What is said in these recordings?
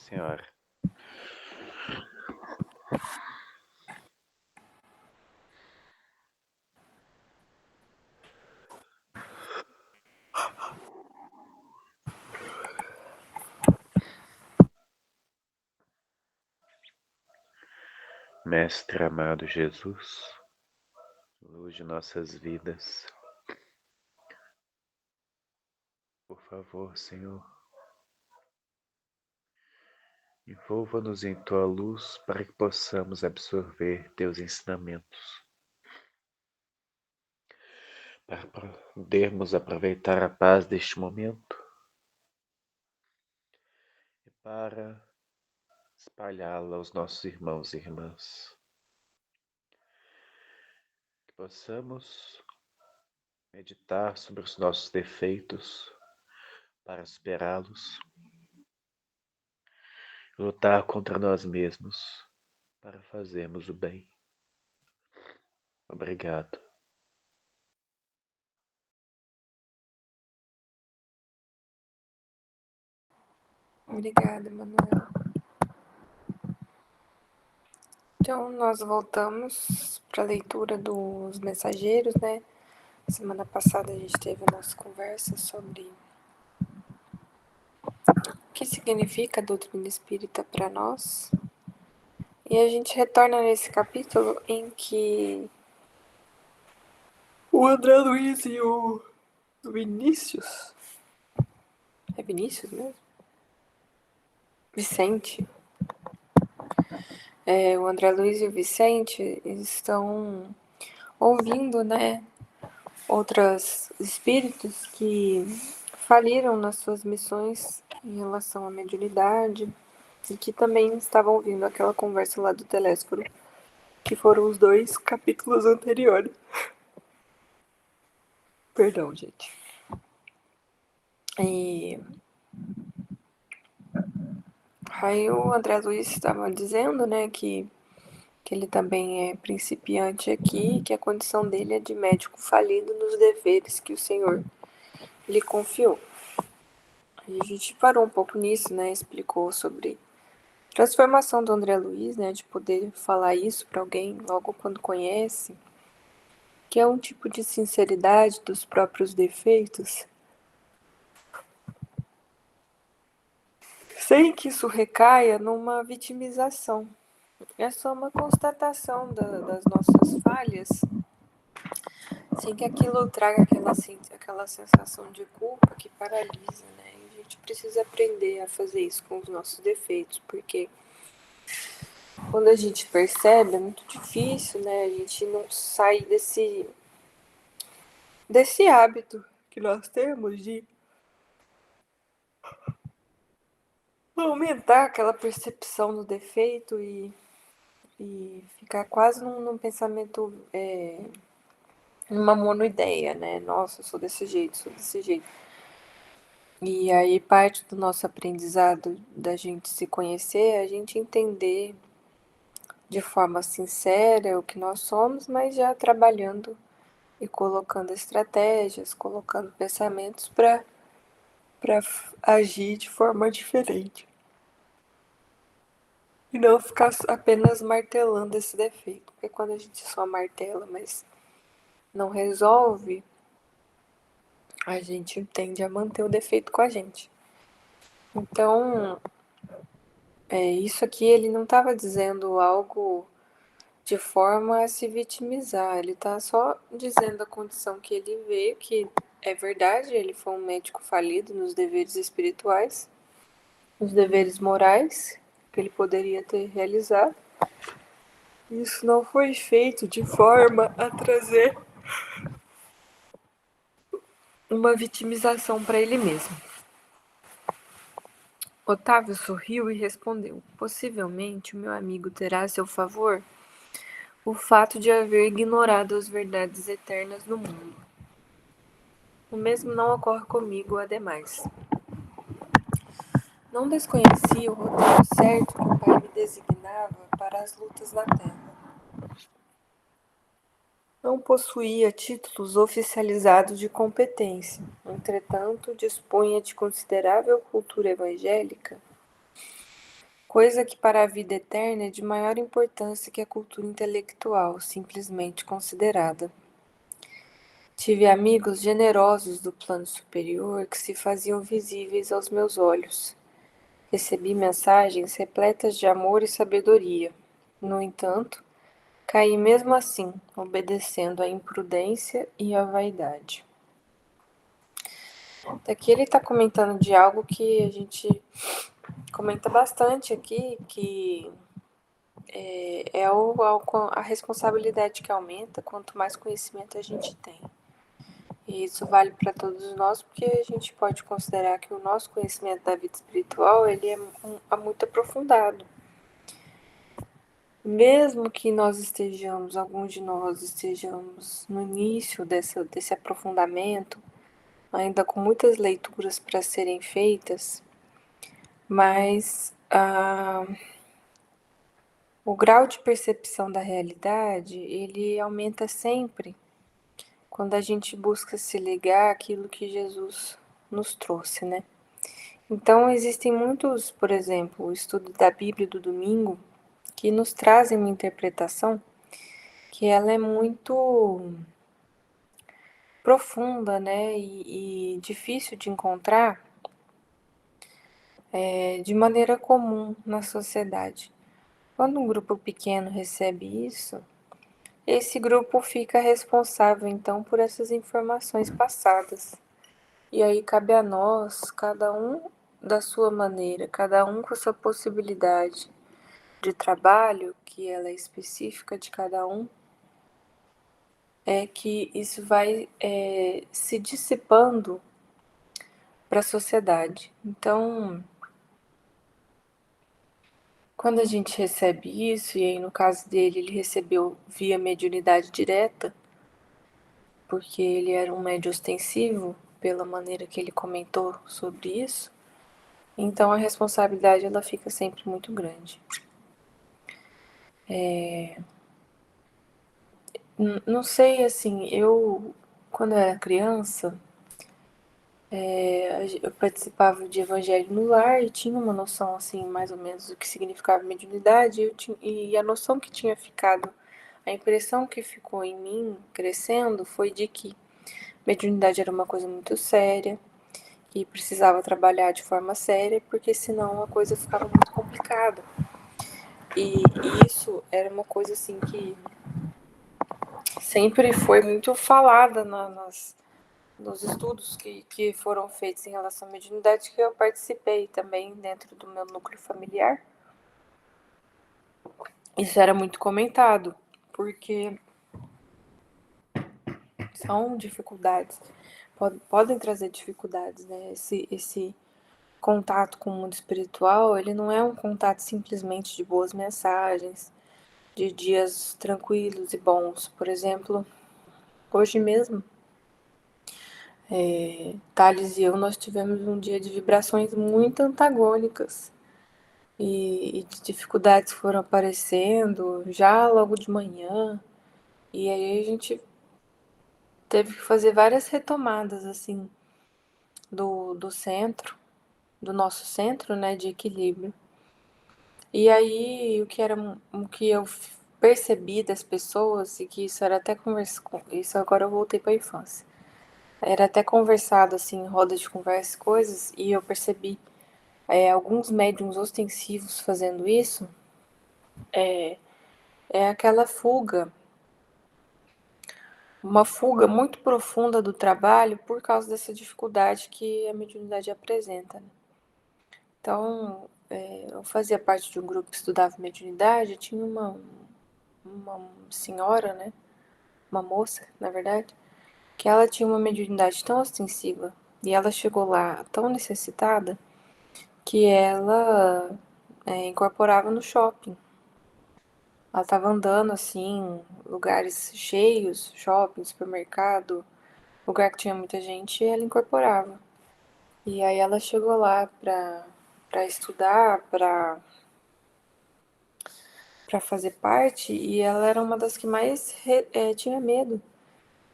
senhora. Mestre amado Jesus, luz de nossas vidas, por favor, Senhor, envolva-nos em tua luz para que possamos absorver teus ensinamentos, para podermos aproveitar a paz deste momento e para espalhá-la aos nossos irmãos e irmãs. Que possamos meditar sobre os nossos defeitos para superá-los, lutar contra nós mesmos para fazermos o bem. Obrigado. Obrigada, Manuel. Então, nós voltamos para a leitura dos mensageiros, né? Semana passada a gente teve a nossa conversa sobre o que significa a doutrina espírita para nós. E a gente retorna nesse capítulo em que o André Luiz e o Vinícius... É Vinícius mesmo? Vicente. O André Luiz e o Vicente estão ouvindo, né, outros espíritos que faliram nas suas missões em relação à mediunidade e que também estavam ouvindo aquela conversa lá do Telésforo, que foram os 2 capítulos anteriores. Perdão, gente. E aí o André Luiz estava dizendo, né, que ele também é principiante aqui, que a condição dele é de médico falido nos deveres que o Senhor lhe confiou. E a gente parou um pouco nisso, né, explicou sobre a transformação do André Luiz, né, de poder falar isso para alguém logo quando conhece, que é um tipo de sinceridade dos próprios defeitos, sem que isso recaia numa vitimização. É só uma constatação das nossas falhas, sem que aquilo traga aquela sensação de culpa que paralisa, né? E a gente precisa aprender a fazer isso com os nossos defeitos, porque quando a gente percebe é muito difícil, né? A gente não sai desse hábito que nós temos de aumentar aquela percepção do defeito e ficar quase num pensamento, numa monoideia, né? Nossa, eu sou desse jeito, sou desse jeito. E aí parte do nosso aprendizado da gente se conhecer é a gente entender de forma sincera o que nós somos, mas já trabalhando e colocando estratégias, colocando pensamentos para agir de forma diferente. E não ficar apenas martelando esse defeito. Porque quando a gente só martela, mas não resolve, a gente tende a manter o defeito com a gente. Então, isso aqui ele não estava dizendo algo de forma a se vitimizar. Ele está só dizendo a condição que ele vê, que é verdade, ele foi um médico falido nos deveres espirituais, nos deveres morais que ele poderia ter realizado. Isso não foi feito de forma a trazer uma vitimização para ele mesmo. Otávio sorriu e respondeu: possivelmente o meu amigo terá a seu favor o fato de haver ignorado as verdades eternas do mundo. O mesmo não ocorre comigo, ademais. Não desconhecia o roteiro certo que o pai me designava para as lutas na terra. Não possuía títulos oficializados de competência, entretanto, dispunha de considerável cultura evangélica coisa que para a vida eterna é de maior importância que a cultura intelectual, simplesmente considerada. Tive amigos generosos do plano superior que se faziam visíveis aos meus olhos. Recebi mensagens repletas de amor e sabedoria. No entanto, caí mesmo assim, obedecendo à imprudência e à vaidade. Daqui ele está comentando de algo que a gente comenta bastante aqui, que a responsabilidade que aumenta quanto mais conhecimento a gente tem. E isso vale para todos nós, porque a gente pode considerar que o nosso conhecimento da vida espiritual ele é muito aprofundado. Mesmo que nós estejamos, alguns de nós estejamos no início desse aprofundamento, ainda com muitas leituras para serem feitas, mas o grau de percepção da realidade, ele aumenta sempre quando a gente busca se ligar àquilo que Jesus nos trouxe, né? Então, existem muitos, por exemplo, o estudo da Bíblia do domingo, que nos trazem uma interpretação que ela é muito profunda, né, e difícil de encontrar de maneira comum na sociedade. Quando um grupo pequeno recebe isso, esse grupo fica responsável, então, por essas informações passadas. E aí cabe a nós, cada um da sua maneira, cada um com a sua possibilidade de trabalho, que ela é específica de cada um, é que isso vai se dissipando para a sociedade. Então, quando a gente recebe isso, e aí no caso dele, ele recebeu via mediunidade direta, porque ele era um médio ostensivo, pela maneira que ele comentou sobre isso, então a responsabilidade ela fica sempre muito grande. Não sei, assim, quando eu era criança, eu participava de evangelho no lar e tinha uma noção, assim, mais ou menos do que significava mediunidade, e a noção que tinha ficado, a impressão que ficou em mim, crescendo, foi de que mediunidade era uma coisa muito séria, e precisava trabalhar de forma séria, porque senão a coisa ficava muito complicada. E isso era uma coisa, assim, que sempre foi muito falada nos estudos que foram feitos em relação à mediunidade, que eu participei também dentro do meu núcleo familiar. Isso era muito comentado, porque são dificuldades, podem trazer dificuldades, né? Esse contato com o mundo espiritual, ele não é um contato simplesmente de boas mensagens, de dias tranquilos e bons. Por exemplo, hoje mesmo, Thales e eu, nós tivemos um dia de vibrações muito antagônicas e dificuldades foram aparecendo já logo de manhã, e aí a gente teve que fazer várias retomadas, assim, do centro, do nosso centro, né, de equilíbrio. E aí o que eu percebi das pessoas, e que isso era até isso agora eu voltei para a infância. Era até conversado assim, em roda de conversa, coisas, e eu percebi alguns médiums ostensivos fazendo isso, é aquela fuga, uma fuga muito profunda do trabalho por causa dessa dificuldade que a mediunidade apresenta, né? Então, eu fazia parte de um grupo que estudava mediunidade, tinha uma senhora, né? Uma moça, na verdade, que ela tinha uma mediunidade tão ostensiva e ela chegou lá tão necessitada que ela incorporava no shopping. Ela estava andando assim, lugares cheios, shopping, supermercado, lugar que tinha muita gente, e ela incorporava. E aí ela chegou lá para estudar, para fazer parte, e ela era uma das que mais tinha medo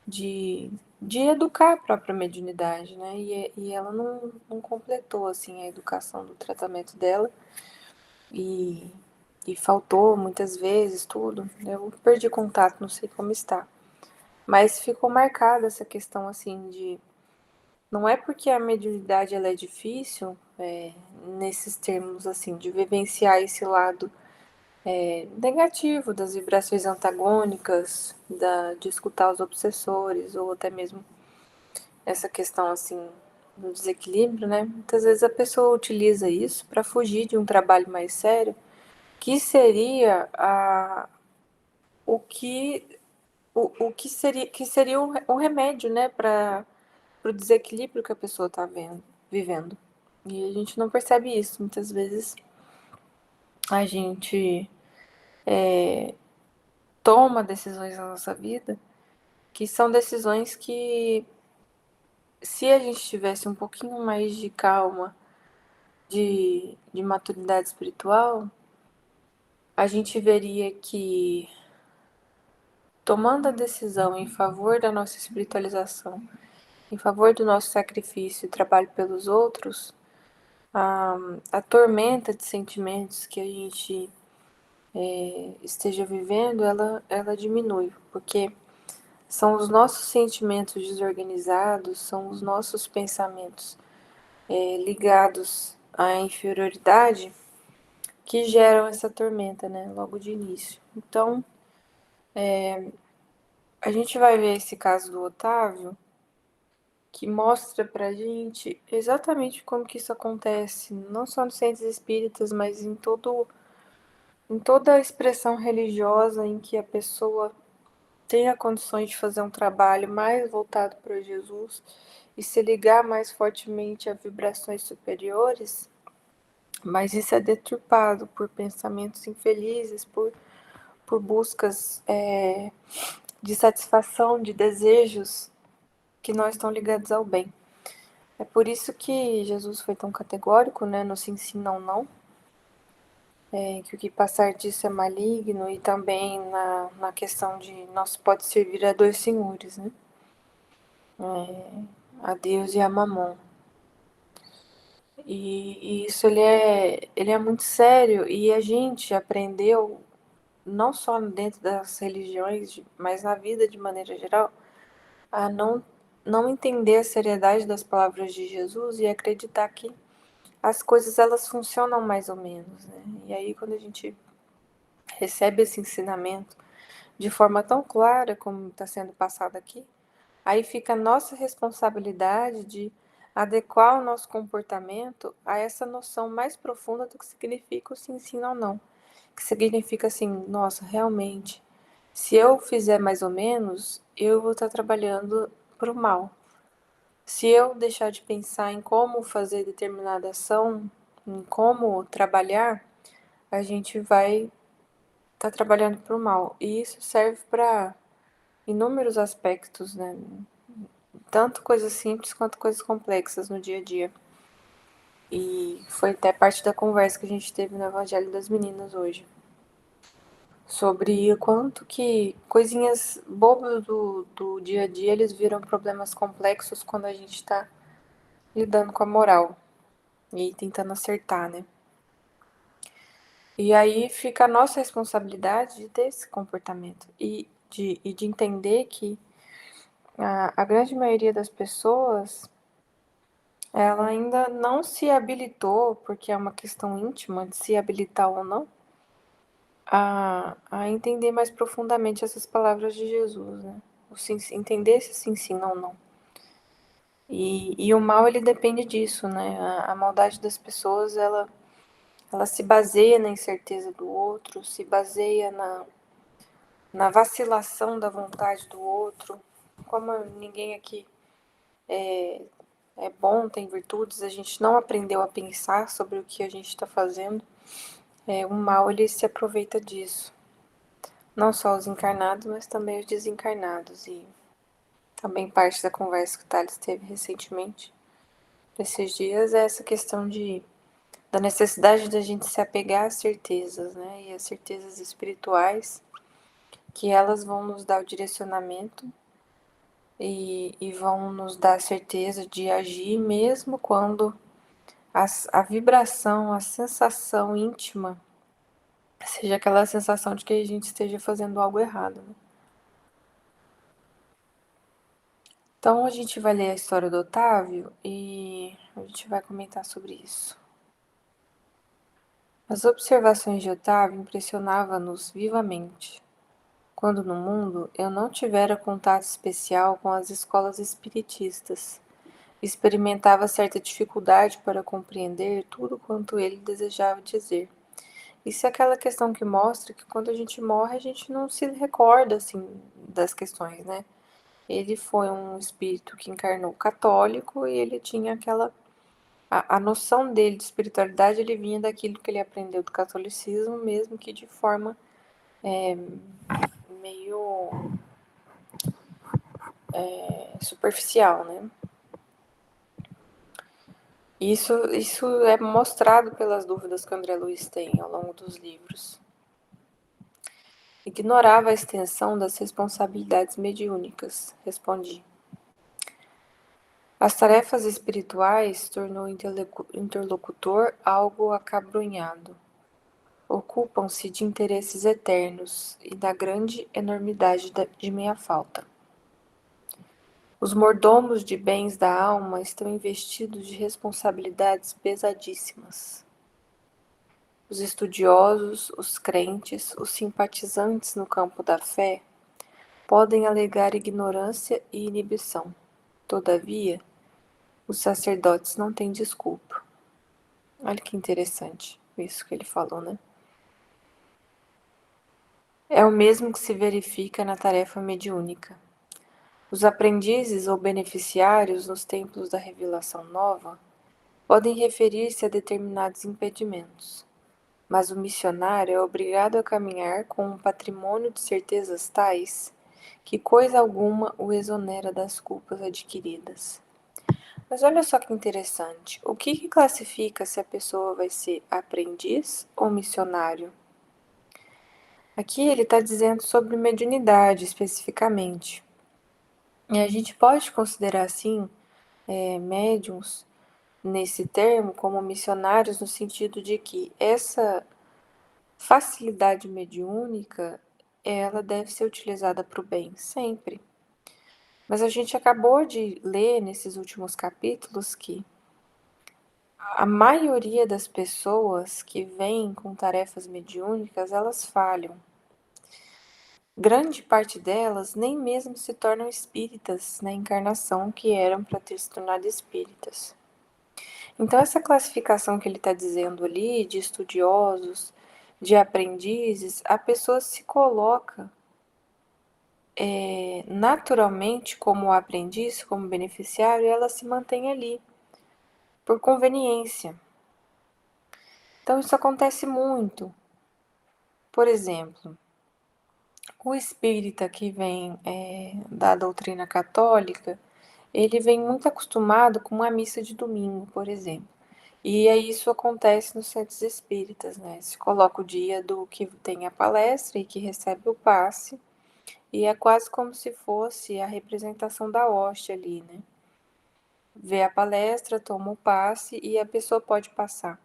de, de educar a própria mediunidade, né? E ela não completou assim a educação do tratamento dela. e, e faltou muitas vezes tudo. Eu perdi contato, não sei como está. Mas ficou marcada essa questão assim de não é porque a mediunidade ela é difícil, nesses termos assim, de vivenciar esse lado negativo das vibrações antagônicas, de escutar os obsessores, ou até mesmo essa questão assim do desequilíbrio, né? Muitas vezes a pessoa utiliza isso para fugir de um trabalho mais sério, que seria o que que seria um remédio, né, para o desequilíbrio que a pessoa está vivendo. E a gente não percebe isso. Muitas vezes a gente toma decisões na nossa vida que são decisões que, se a gente tivesse um pouquinho mais de calma, de maturidade espiritual, a gente veria que, tomando a decisão em favor da nossa espiritualização, em favor do nosso sacrifício e trabalho pelos outros, a tormenta de sentimentos que a gente esteja vivendo, ela diminui, porque são os nossos sentimentos desorganizados, são os nossos pensamentos ligados à inferioridade que geram essa tormenta, né, logo de início. Então, a gente vai ver esse caso do Otávio, que mostra pra gente exatamente como que isso acontece, não só nos centros espíritas, mas em toda a expressão religiosa em que a pessoa tenha condições de fazer um trabalho mais voltado para Jesus e se ligar mais fortemente a vibrações superiores, mas isso é deturpado por pensamentos infelizes, por buscas de satisfação de desejos que não estão ligados ao bem. É por isso que Jesus foi tão categórico, né, no sim, sim, não, não, que o que passar disso é maligno, e também na questão de não se pode servir a dois senhores, né, a Deus e a Mamon. E isso ele é muito sério, e a gente aprendeu, não só dentro das religiões, mas na vida de maneira geral, a não entender a seriedade das palavras de Jesus e acreditar que as coisas elas funcionam mais ou menos, né? E aí quando a gente recebe esse ensinamento de forma tão clara como está sendo passado aqui, aí fica a nossa responsabilidade de adequar o nosso comportamento a essa noção mais profunda do que significa o sim, sim, não, não. Que significa assim, nossa, realmente, se eu fizer mais ou menos, eu vou estar trabalhando para o mal. Se eu deixar de pensar em como fazer determinada ação, em como trabalhar, a gente vai estar trabalhando para o mal. E isso serve para inúmeros aspectos, né? Tanto coisas simples quanto coisas complexas no dia a dia. E foi até parte da conversa que a gente teve no Evangelho das Meninas hoje. Sobre o quanto que coisinhas bobas do dia a dia eles viram problemas complexos quando a gente está lidando com a moral e tentando acertar, né? E aí fica a nossa responsabilidade de ter esse comportamento e de entender que a grande maioria das pessoas ela ainda não se habilitou, porque é uma questão íntima de se habilitar ou não, a entender mais profundamente essas palavras de Jesus, né? O sim, entender esse sim, sim, não, não. E o mal, ele depende disso, né? A maldade das pessoas, ela se baseia na incerteza do outro, se baseia na vacilação da vontade do outro. Como ninguém aqui é bom, tem virtudes, a gente não aprendeu a pensar sobre o que a gente está fazendo. O mal, ele se aproveita disso. Não só os encarnados, mas também os desencarnados. E também parte da conversa que o Thales teve recentemente, nesses dias, é essa questão da necessidade da gente se apegar às certezas, né? E às certezas espirituais, que elas vão nos dar o direcionamento e vão nos dar a certeza de agir mesmo quando a vibração, a sensação íntima, seja aquela sensação de que a gente esteja fazendo algo errado, né? Então a gente vai ler a história do Otávio e a gente vai comentar sobre isso. As observações de Otávio impressionavam-nos vivamente, quando no mundo eu não tivera contato especial com as escolas espiritistas. Experimentava certa dificuldade para compreender tudo quanto ele desejava dizer. Isso é aquela questão que mostra que quando a gente morre, a gente não se recorda, assim, das questões, né? Ele foi um espírito que encarnou católico e ele tinha aquela... A noção dele de espiritualidade, ele vinha daquilo que ele aprendeu do catolicismo, mesmo que de forma meio superficial, né? Isso é mostrado pelas dúvidas que o André Luiz tem ao longo dos livros. Ignorava a extensão das responsabilidades mediúnicas, respondi. As tarefas espirituais tornou o interlocutor algo acabrunhado. Ocupam-se de interesses eternos e da grande enormidade de minha falta. Os mordomos de bens da alma estão investidos de responsabilidades pesadíssimas. Os estudiosos, os crentes, os simpatizantes no campo da fé podem alegar ignorância e inibição. Todavia, os sacerdotes não têm desculpa. Olha que interessante isso que ele falou, né? É o mesmo que se verifica na tarefa mediúnica. Os aprendizes ou beneficiários nos templos da revelação nova podem referir-se a determinados impedimentos, mas o missionário é obrigado a caminhar com um patrimônio de certezas tais que coisa alguma o exonera das culpas adquiridas. Mas olha só que interessante, o que classifica se a pessoa vai ser aprendiz ou missionário? Aqui ele está dizendo sobre mediunidade especificamente. E a gente pode considerar assim médiums nesse termo como missionários no sentido de que essa facilidade mediúnica ela deve ser utilizada para o bem sempre. Mas a gente acabou de ler nesses últimos capítulos que a maioria das pessoas que vêm com tarefas mediúnicas, elas falham. Grande parte delas nem mesmo se tornam espíritas na encarnação que eram para ter se tornado espíritas. Então, essa classificação que ele está dizendo ali, de estudiosos, de aprendizes, a pessoa se coloca naturalmente como aprendiz, como beneficiário, e ela se mantém ali, por conveniência. Então, isso acontece muito. Por exemplo, o espírita que vem da doutrina católica, ele vem muito acostumado com uma missa de domingo, por exemplo. E aí isso acontece nos centros espíritas, né? Se coloca o dia do que tem a palestra e que recebe o passe, e é quase como se fosse a representação da hóstia ali, né? Vê a palestra, toma o passe e a pessoa pode passar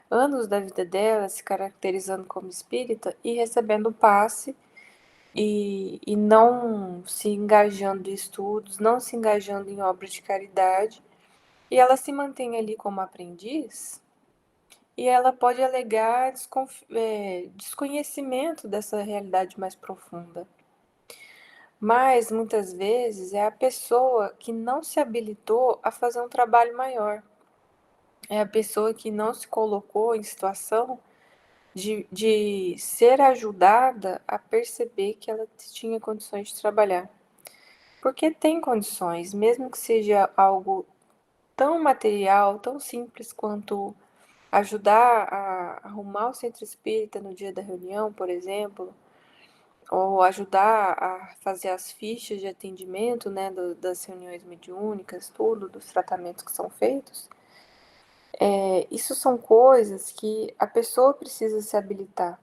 anos da vida dela se caracterizando como espírita e recebendo o passe e não se engajando em estudos, não se engajando em obras de caridade, e ela se mantém ali como aprendiz, e ela pode alegar desconhecimento dessa realidade mais profunda. Mas, muitas vezes, é a pessoa que não se habilitou a fazer um trabalho maior. É a pessoa que não se colocou em situação de ser ajudada a perceber que ela tinha condições de trabalhar. Porque tem condições, mesmo que seja algo tão material, tão simples quanto ajudar a arrumar o centro espírita no dia da reunião, por exemplo, ou ajudar a fazer as fichas de atendimento, né, das reuniões mediúnicas, tudo, dos tratamentos que são feitos. Isso são coisas que a pessoa precisa se habilitar.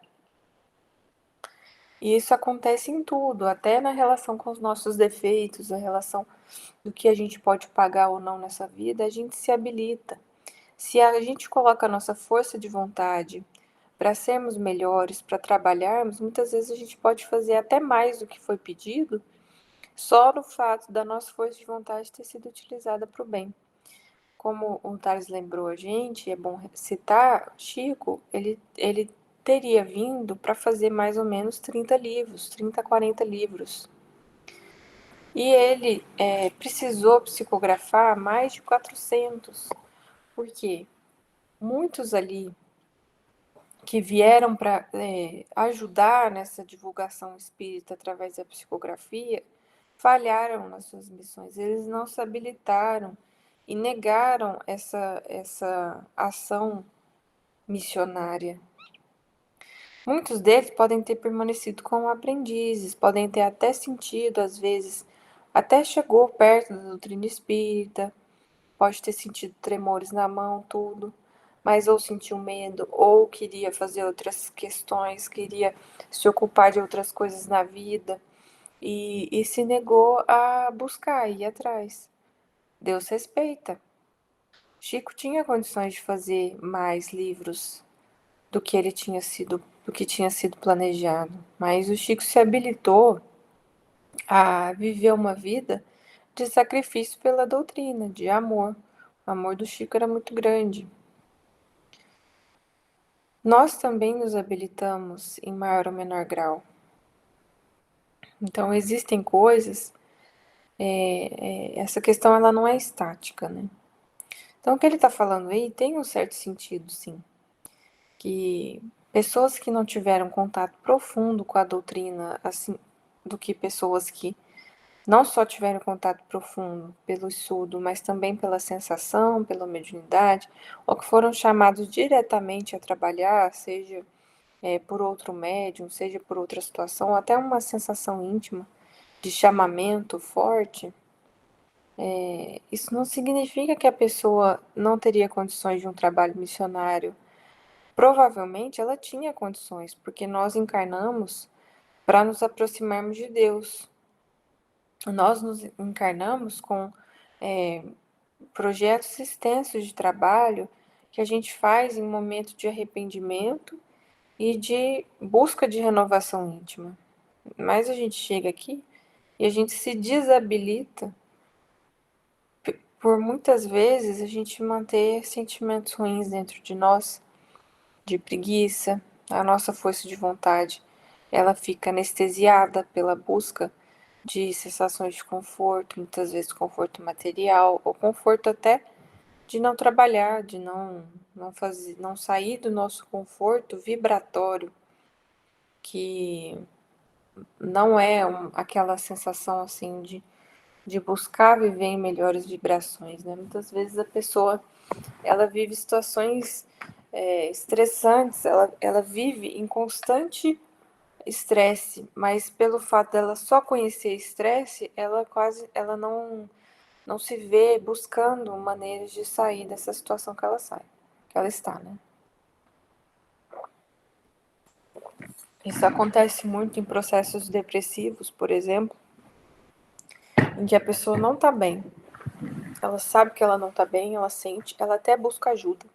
E isso acontece em tudo, até na relação com os nossos defeitos, a relação do que a gente pode pagar ou não nessa vida, a gente se habilita. Se a gente coloca a nossa força de vontade para sermos melhores, para trabalharmos, muitas vezes a gente pode fazer até mais do que foi pedido, só no fato da nossa força de vontade ter sido utilizada para o bem. Como o Thales lembrou a gente, é bom citar, Chico, ele teria vindo para fazer mais ou menos 30 livros, 30, 40 livros. E ele precisou psicografar mais de 400, porque muitos ali que vieram para ajudar nessa divulgação espírita através da psicografia falharam nas suas missões. Eles não se habilitaram e negaram essa ação missionária. Muitos deles podem ter permanecido como aprendizes, podem ter até sentido, às vezes, até chegou perto da doutrina espírita, pode ter sentido tremores na mão, tudo, mas ou sentiu medo, ou queria fazer outras questões, queria se ocupar de outras coisas na vida e se negou a buscar, ir atrás. Deus respeita. Chico tinha condições de fazer mais livros do que tinha sido planejado, mas o Chico se habilitou a viver uma vida de sacrifício pela doutrina, de amor. O amor do Chico era muito grande. Nós também nos habilitamos em maior ou menor grau. Então existem coisas, essa questão ela não é estática, né? Então o que ele está falando aí tem um certo sentido, sim, que pessoas que não tiveram contato profundo com a doutrina, assim, do que pessoas que não só tiveram contato profundo pelo estudo, mas também pela sensação, pela mediunidade, ou que foram chamados diretamente a trabalhar, seja por outro médium, seja por outra situação, ou até uma sensação íntima de chamamento forte, isso não significa que a pessoa não teria condições de um trabalho missionário. Provavelmente ela tinha condições, porque nós encarnamos para nos aproximarmos de Deus. Nós nos encarnamos com projetos extensos de trabalho que a gente faz em momento de arrependimento e de busca de renovação íntima. Mas a gente chega aqui e a gente se desabilita por muitas vezes a gente manter sentimentos ruins dentro de nós, de preguiça, a nossa força de vontade, ela fica anestesiada pela busca de sensações de conforto, muitas vezes conforto material, ou conforto até de não trabalhar, de não sair do nosso conforto vibratório, que não é aquela sensação assim de buscar viver em melhores vibrações, né? Muitas vezes a pessoa ela vive situações estressantes, ela vive em constante estresse, mas pelo fato dela só conhecer estresse, ela não se vê buscando maneiras de sair dessa situação que ela está, né? Isso acontece muito em processos depressivos, por exemplo, em que a pessoa não está bem. Ela sabe que ela não está bem, ela sente, ela até busca ajuda.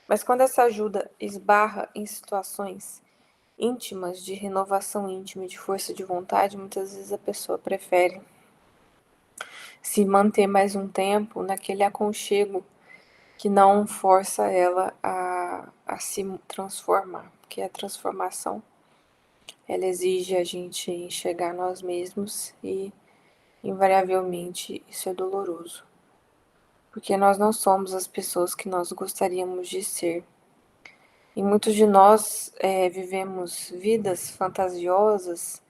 Mas quando essa ajuda esbarra em situações íntimas, de renovação íntima e de força de vontade, muitas vezes a pessoa prefere se manter mais um tempo naquele aconchego que não força ela a se transformar, porque a transformação ela exige a gente enxergar nós mesmos e invariavelmente isso é doloroso, porque nós não somos as pessoas que nós gostaríamos de ser. E muitos de nós vivemos vidas fantasiosas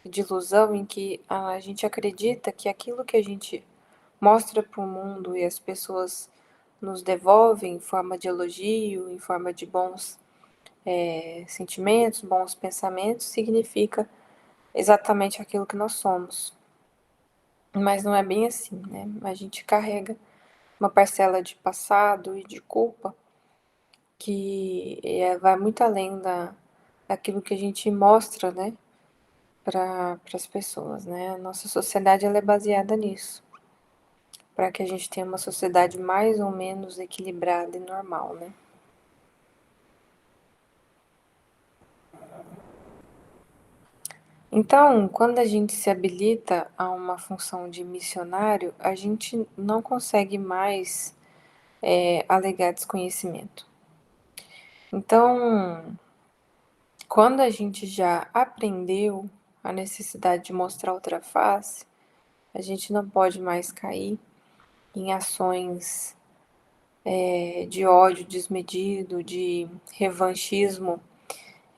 de ilusão em que a gente acredita que aquilo que a gente mostra para o mundo e as pessoas nos devolvem em forma de elogio, em forma de bons sentimentos, bons pensamentos, significa exatamente aquilo que nós somos. Mas não é bem assim, né? A gente carrega uma parcela de passado e de culpa que vai muito além daquilo que a gente mostra, né, para as pessoas, né? A nossa sociedade ela é baseada nisso. para que a gente tenha uma sociedade mais ou menos equilibrada e normal, né? Então, quando a gente se habilita a uma função de missionário, a gente não consegue mais alegar desconhecimento. Então, quando a gente já aprendeu a necessidade de mostrar outra face, a gente não pode mais cair em ações de ódio desmedido, de revanchismo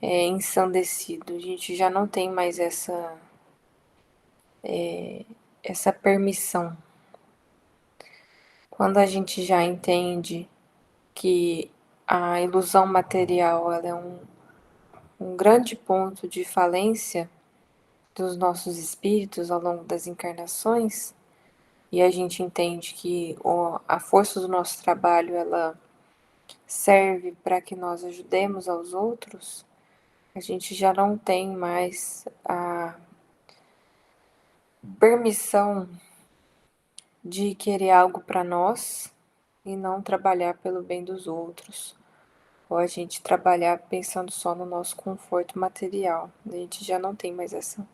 ensandecido. A gente já não tem mais essa permissão. Quando a gente já entende que a ilusão material ela é um grande ponto de falência dos nossos espíritos ao longo das encarnações, e a gente entende que a força do nosso trabalho ela serve para que nós ajudemos aos outros, a gente já não tem mais a permissão de querer algo para nós e não trabalhar pelo bem dos outros, ou a gente trabalhar pensando só no nosso conforto material. A gente já não tem mais essa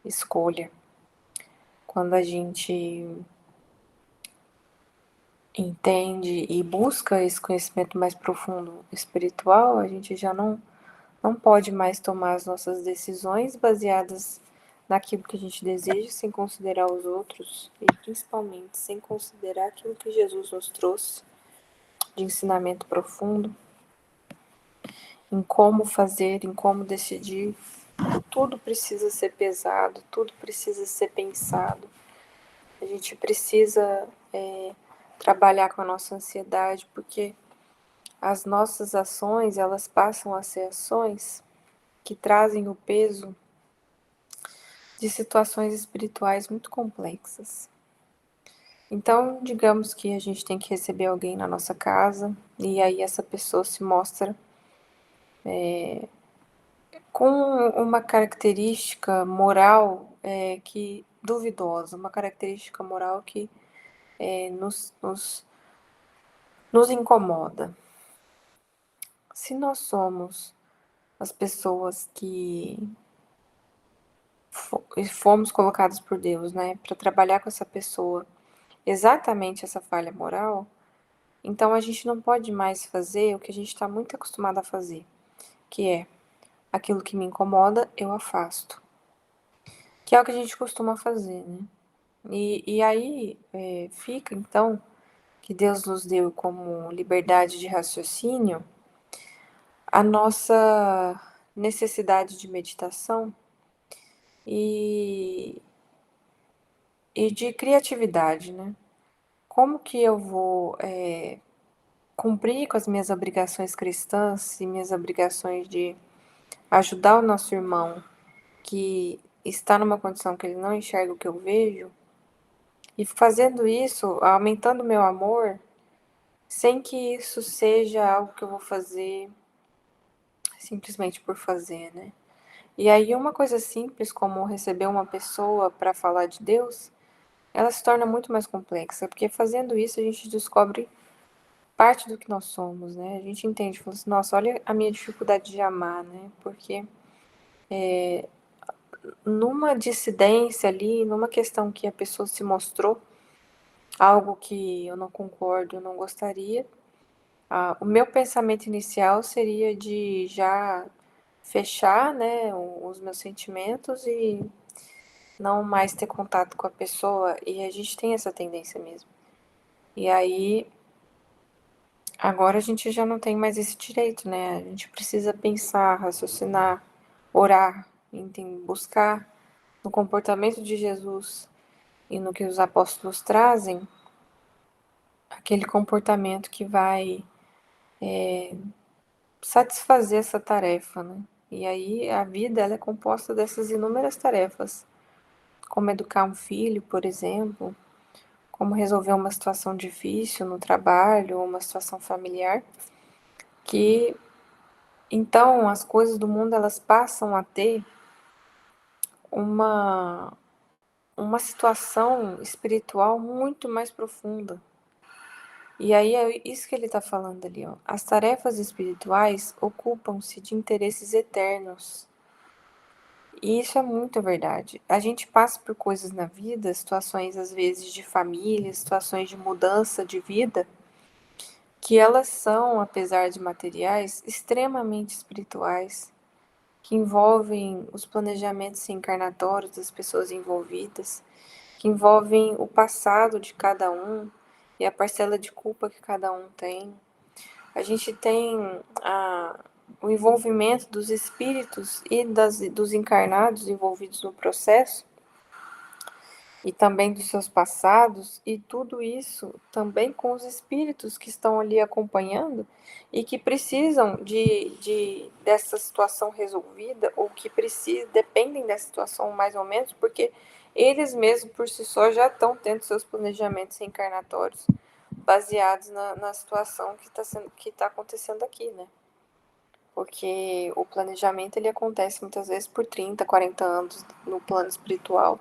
escolha. Quando a gente entende e busca esse conhecimento mais profundo espiritual, a gente já não pode mais tomar as nossas decisões baseadas naquilo que a gente deseja, sem considerar os outros e principalmente sem considerar aquilo que Jesus nos trouxe de ensinamento profundo, em como fazer, em como decidir. Tudo precisa ser pesado, tudo precisa ser pensado. A gente precisa trabalhar com a nossa ansiedade, porque as nossas ações, elas passam a ser ações que trazem o peso de situações espirituais muito complexas. Então, digamos que a gente tem que receber alguém na nossa casa, e aí essa pessoa se mostra com uma característica moral que duvidosa, uma característica moral que nos incomoda. Se nós somos as pessoas que fomos colocados por Deus, né, para trabalhar com essa pessoa exatamente essa falha moral, então a gente não pode mais fazer o que a gente está muito acostumado a fazer, que é aquilo que me incomoda, eu afasto. Que é o que a gente costuma fazer, né? E aí fica, então, que Deus nos deu como liberdade de raciocínio a nossa necessidade de meditação e, e de criatividade, né? Como que eu vou cumprir com as minhas obrigações cristãs e minhas obrigações de ajudar o nosso irmão que está numa condição que ele não enxerga o que eu vejo, e fazendo isso, aumentando o meu amor, sem que isso seja algo que eu vou fazer simplesmente por fazer, né? E aí uma coisa simples como receber uma pessoa para falar de Deus, ela se torna muito mais complexa, porque fazendo isso a gente descobre parte do que nós somos, né? A gente entende, fala assim, nossa, olha a minha dificuldade de amar, né? Porque numa dissidência ali, numa questão que a pessoa se mostrou algo que eu não concordo, eu não gostaria, o meu pensamento inicial seria de já fechar, né, os meus sentimentos e não mais ter contato com a pessoa, e a gente tem essa tendência mesmo. E aí, agora a gente já não tem mais esse direito, né? A gente precisa pensar, raciocinar, orar, buscar no comportamento de Jesus e no que os apóstolos trazem, aquele comportamento que vai satisfazer essa tarefa, né? E aí a vida ela é composta dessas inúmeras tarefas, como educar um filho, por exemplo, como resolver uma situação difícil no trabalho, uma situação familiar, que então as coisas do mundo elas passam a ter uma uma situação espiritual muito mais profunda. E aí é isso que ele está falando ali, ó. As tarefas espirituais ocupam-se de interesses eternos. E isso é muito verdade. A gente passa por coisas na vida, situações às vezes de família, situações de mudança de vida, que elas são, apesar de materiais, extremamente espirituais, que envolvem os planejamentos reencarnatórios das pessoas envolvidas, que envolvem o passado de cada um e a parcela de culpa que cada um tem. A gente tem o envolvimento dos espíritos e dos encarnados envolvidos no processo, e também dos seus passados, e tudo isso também com os espíritos que estão ali acompanhando e que precisam dessa situação resolvida, ou que dependem dessa situação mais ou menos, porque eles mesmos por si só já estão tendo seus planejamentos reencarnatórios baseados na situação que está acontecendo aqui, né? Porque o planejamento ele acontece muitas vezes por 30, 40 anos no plano espiritual,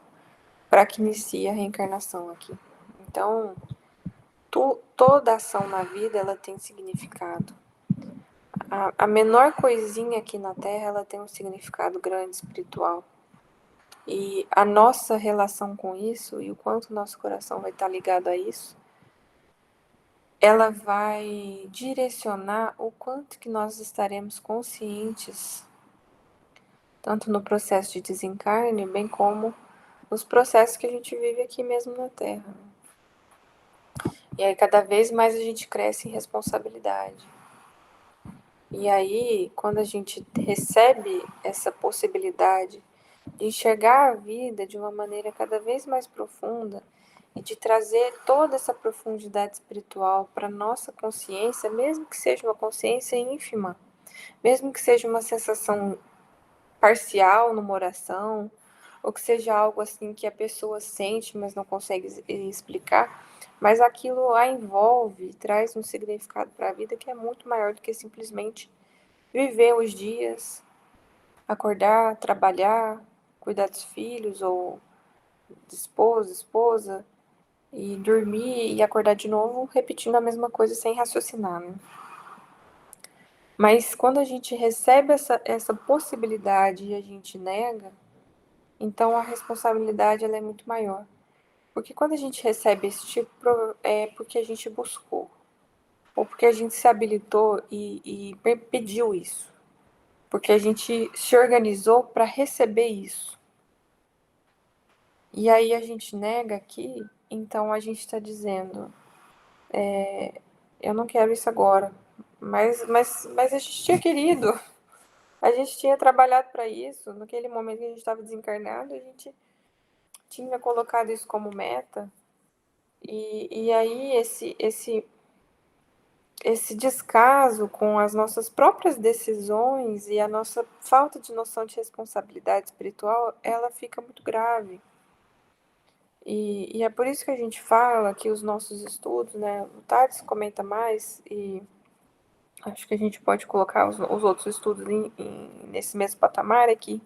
para que inicie a reencarnação aqui. Então, toda ação na vida ela tem significado. A menor coisinha aqui na Terra ela tem um significado grande espiritual. E a nossa relação com isso e o quanto nosso coração vai estar ligado a isso, ela vai direcionar o quanto que nós estaremos conscientes, tanto no processo de desencarne, bem como nos processos que a gente vive aqui mesmo na Terra. E aí cada vez mais a gente cresce em responsabilidade. E aí, quando a gente recebe essa possibilidade de enxergar a vida de uma maneira cada vez mais profunda e de trazer toda essa profundidade espiritual para nossa consciência, mesmo que seja uma consciência ínfima, mesmo que seja uma sensação parcial numa oração, ou que seja algo assim que a pessoa sente, mas não consegue explicar, mas aquilo a envolve, traz um significado para a vida que é muito maior do que simplesmente viver os dias, acordar, trabalhar, cuidar dos filhos ou de esposo, esposa, e dormir e acordar de novo repetindo a mesma coisa sem raciocinar, né? Mas quando a gente recebe essa possibilidade e a gente nega, então a responsabilidade ela é muito maior. Porque quando a gente recebe esse tipo, é porque a gente buscou, ou porque a gente se habilitou e pediu isso, porque a gente se organizou para receber isso. E aí a gente nega aqui, então a gente está dizendo, eu não quero isso agora, mas a gente tinha querido, a gente tinha trabalhado para isso, naquele momento que a gente estava desencarnado, a gente tinha colocado isso como meta, e aí esse descaso com as nossas próprias decisões e a nossa falta de noção de responsabilidade espiritual, ela fica muito grave. E é por isso que a gente fala que os nossos estudos, né, o Tades comenta mais, e acho que a gente pode colocar os outros estudos nesse mesmo patamar aqui,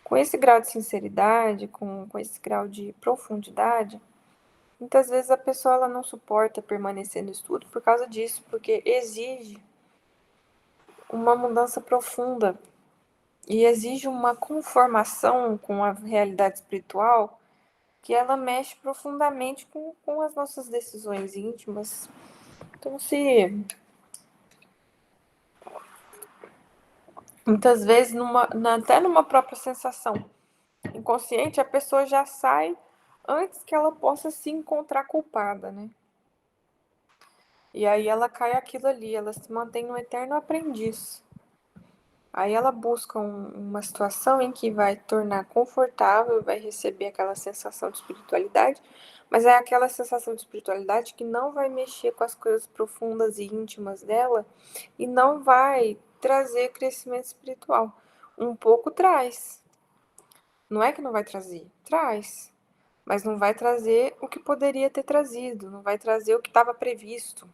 com esse grau de sinceridade, com esse grau de profundidade. Muitas vezes a pessoa ela não suporta permanecer no estudo por causa disso, porque exige uma mudança profunda e exige uma conformação com a realidade espiritual que ela mexe profundamente com as nossas decisões íntimas. Então, se muitas vezes, até numa própria sensação inconsciente, a pessoa já sai antes que ela possa se encontrar culpada, né? E aí ela cai aquilo ali, ela se mantém um eterno aprendiz. Aí ela busca uma situação em que vai tornar confortável, vai receber aquela sensação de espiritualidade, mas é aquela sensação de espiritualidade que não vai mexer com as coisas profundas e íntimas dela e não vai trazer crescimento espiritual. Um pouco traz. Não é que não vai trazer, traz. Mas não vai trazer o que poderia ter trazido, não vai trazer o que estava previsto.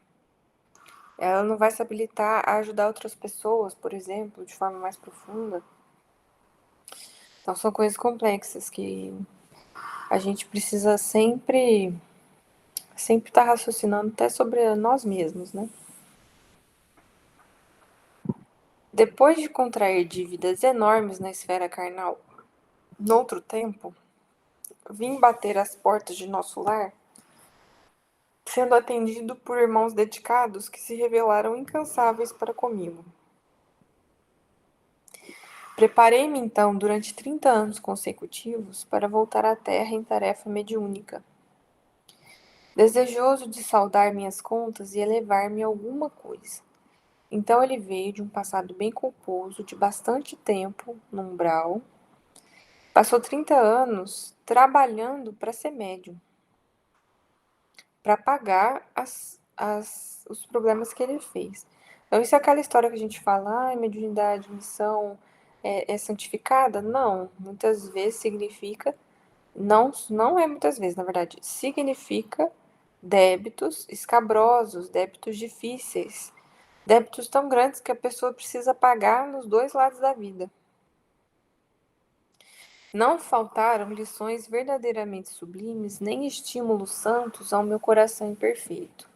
Ela não vai se habilitar a ajudar outras pessoas, por exemplo, de forma mais profunda. Então são coisas complexas que a gente precisa sempre estar raciocinando até sobre nós mesmos, né? Depois de contrair dívidas enormes na esfera carnal, noutro tempo, vim bater às portas de nosso lar, sendo atendido por irmãos dedicados que se revelaram incansáveis para comigo. Preparei-me então durante 30 anos consecutivos para voltar à terra em tarefa mediúnica, desejoso de saldar minhas contas e elevar-me a alguma coisa. Então ele veio de um passado bem culposo, de bastante tempo no umbral, passou 30 anos trabalhando para ser médium, para pagar os problemas que ele fez. Então, isso é aquela história que a gente fala, mediunidade, missão é santificada? Não, muitas vezes significa, não é muitas vezes, na verdade, significa débitos escabrosos, débitos difíceis, débitos tão grandes que a pessoa precisa pagar nos dois lados da vida. Não faltaram lições verdadeiramente sublimes, nem estímulos santos ao meu coração imperfeito.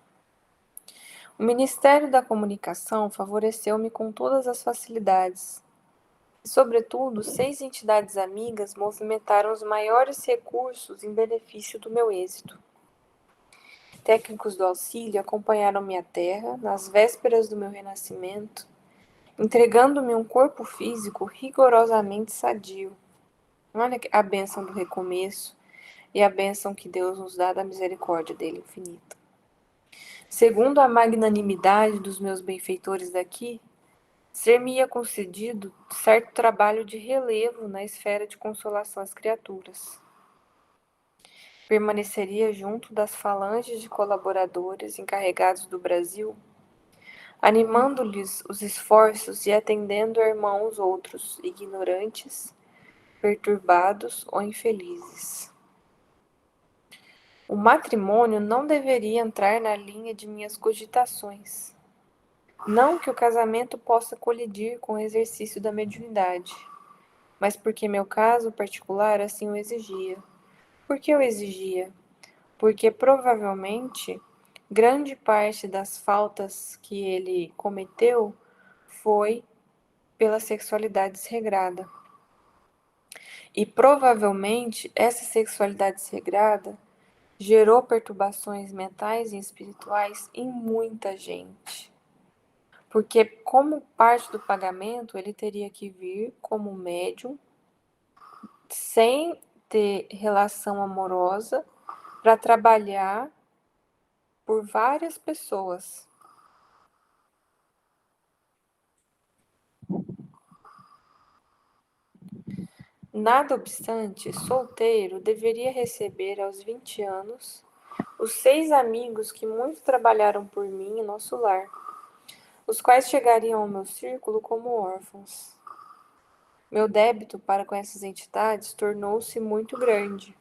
O Ministério da Comunicação favoreceu-me com todas as facilidades. E, sobretudo, 6 entidades amigas movimentaram os maiores recursos em benefício do meu êxito. Técnicos do auxílio acompanharam-me à terra, nas vésperas do meu renascimento, entregando-me um corpo físico rigorosamente sadio. Olha a bênção do recomeço e a bênção que Deus nos dá da misericórdia dele infinita. Segundo a magnanimidade dos meus benfeitores daqui, ser-me-ia concedido certo trabalho de relevo na esfera de consolação às criaturas. Permaneceria junto das falanges de colaboradores encarregados do Brasil, animando-lhes os esforços e atendendo a irmãos outros, ignorantes, perturbados ou infelizes. O matrimônio não deveria entrar na linha de minhas cogitações. Não que o casamento possa colidir com o exercício da mediunidade, mas porque meu caso particular assim o exigia. Por que eu exigia? Porque provavelmente grande parte das faltas que ele cometeu foi pela sexualidade desregrada. E provavelmente essa sexualidade desregrada gerou perturbações mentais e espirituais em muita gente. Porque, como parte do pagamento, ele teria que vir como médium, sem ter relação amorosa, para trabalhar por várias pessoas. Nada obstante, solteiro deveria receber aos 20 anos os 6 amigos que muito trabalharam por mim em nosso lar, os quais chegariam ao meu círculo como órfãos. Meu débito para com essas entidades tornou-se muito grande.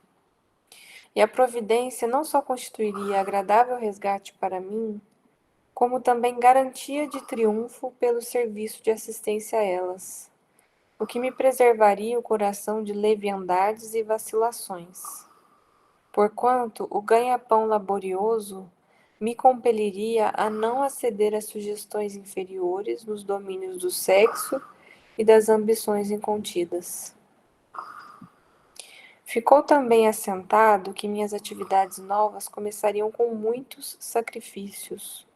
E a providência não só constituiria agradável resgate para mim, como também garantia de triunfo pelo serviço de assistência a elas, o que me preservaria o coração de leviandades e vacilações. Porquanto o ganha-pão laborioso me compeliria a não aceder a sugestões inferiores nos domínios do sexo e das ambições incontidas. Ficou também assentado que minhas atividades novas começariam com muitos sacrifícios,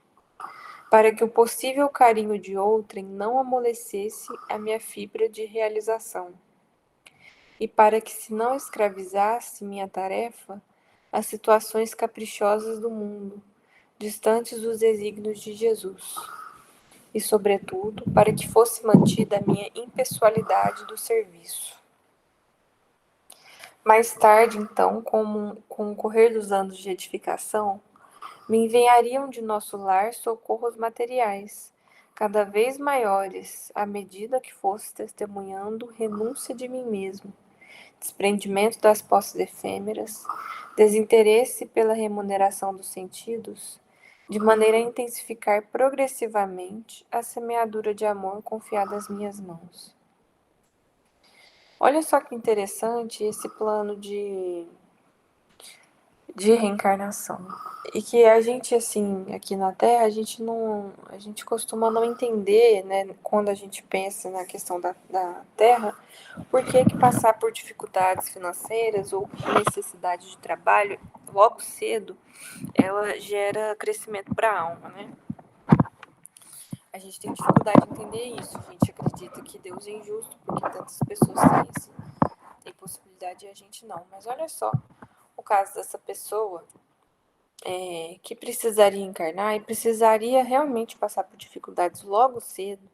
para que o possível carinho de outrem não amolecesse a minha fibra de realização, e para que se não escravizasse minha tarefa às situações caprichosas do mundo, distantes dos desígnios de Jesus, e, sobretudo, para que fosse mantida a minha impessoalidade do serviço. Mais tarde, então, com o correr dos anos de edificação, me enviariam de nosso lar socorros materiais, cada vez maiores, à medida que fosse testemunhando renúncia de mim mesmo, desprendimento das posses efêmeras, desinteresse pela remuneração dos sentidos, de maneira a intensificar progressivamente a semeadura de amor confiada às minhas mãos. Olha só que interessante esse plano de de reencarnação. E que a gente, assim, aqui na Terra, a gente costuma não entender, né, quando a gente pensa na questão da Terra, por que passar por dificuldades financeiras ou necessidade de trabalho logo cedo, ela gera crescimento para a alma, né? A gente tem dificuldade de entender isso. A gente acredita que Deus é injusto porque tantas pessoas têm possibilidade e a gente não. Mas olha só, o caso dessa pessoa que precisaria encarnar e precisaria realmente passar por dificuldades logo cedo,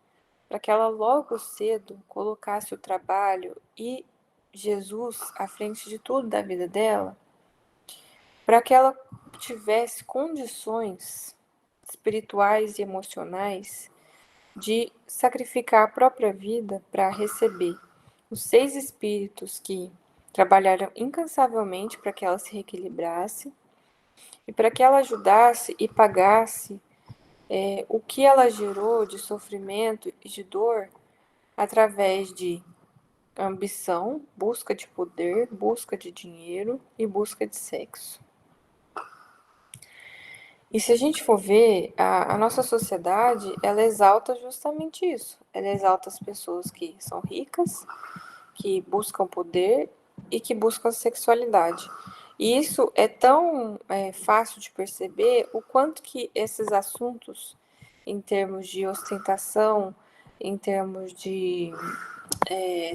para que ela logo cedo colocasse o trabalho e Jesus à frente de tudo da vida dela, para que ela tivesse condições espirituais e emocionais de sacrificar a própria vida para receber os 6 espíritos que trabalharam incansavelmente para que ela se reequilibrasse e para que ela ajudasse e pagasse o que ela gerou de sofrimento e de dor através de ambição, busca de poder, busca de dinheiro e busca de sexo. E se a gente for ver, a nossa sociedade, ela exalta justamente isso. Ela exalta as pessoas que são ricas, que buscam poder e que buscam sexualidade. E isso é tão fácil de perceber o quanto que esses assuntos, em termos de ostentação, em termos de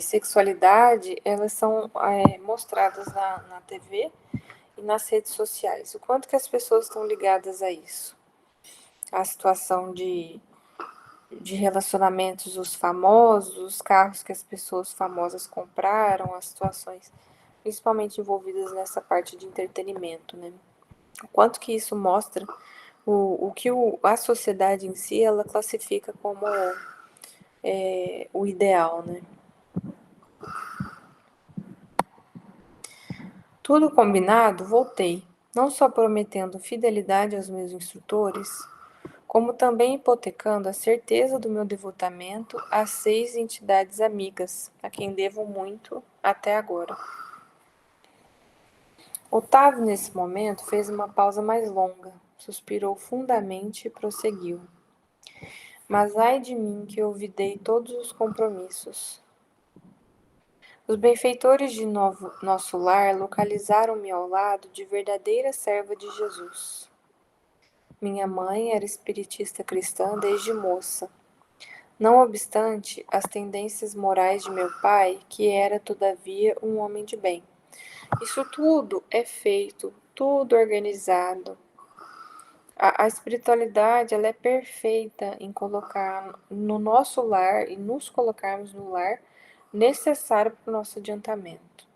sexualidade, elas são mostradas na TV e nas redes sociais. O quanto que as pessoas estão ligadas a isso. A situação de relacionamentos, os famosos, os carros que as pessoas famosas compraram, as situações principalmente envolvidas nessa parte de entretenimento, né? O quanto que isso mostra o que a sociedade em si, ela classifica como o ideal, né? Tudo combinado, voltei, não só prometendo fidelidade aos meus instrutores, como também hipotecando a certeza do meu devotamento às 6 entidades amigas, a quem devo muito até agora. Otávio, nesse momento, fez uma pausa mais longa, suspirou fundamente e prosseguiu. Mas ai de mim que olvidei todos os compromissos. Os benfeitores de nosso lar localizaram-me ao lado de verdadeira serva de Jesus. Minha mãe era espiritista cristã desde moça. Não obstante as tendências morais de meu pai, que era, todavia, um homem de bem. Isso tudo é feito, tudo organizado. A espiritualidade, ela é perfeita em colocar no nosso lar e nos colocarmos no lar necessário para o nosso adiantamento.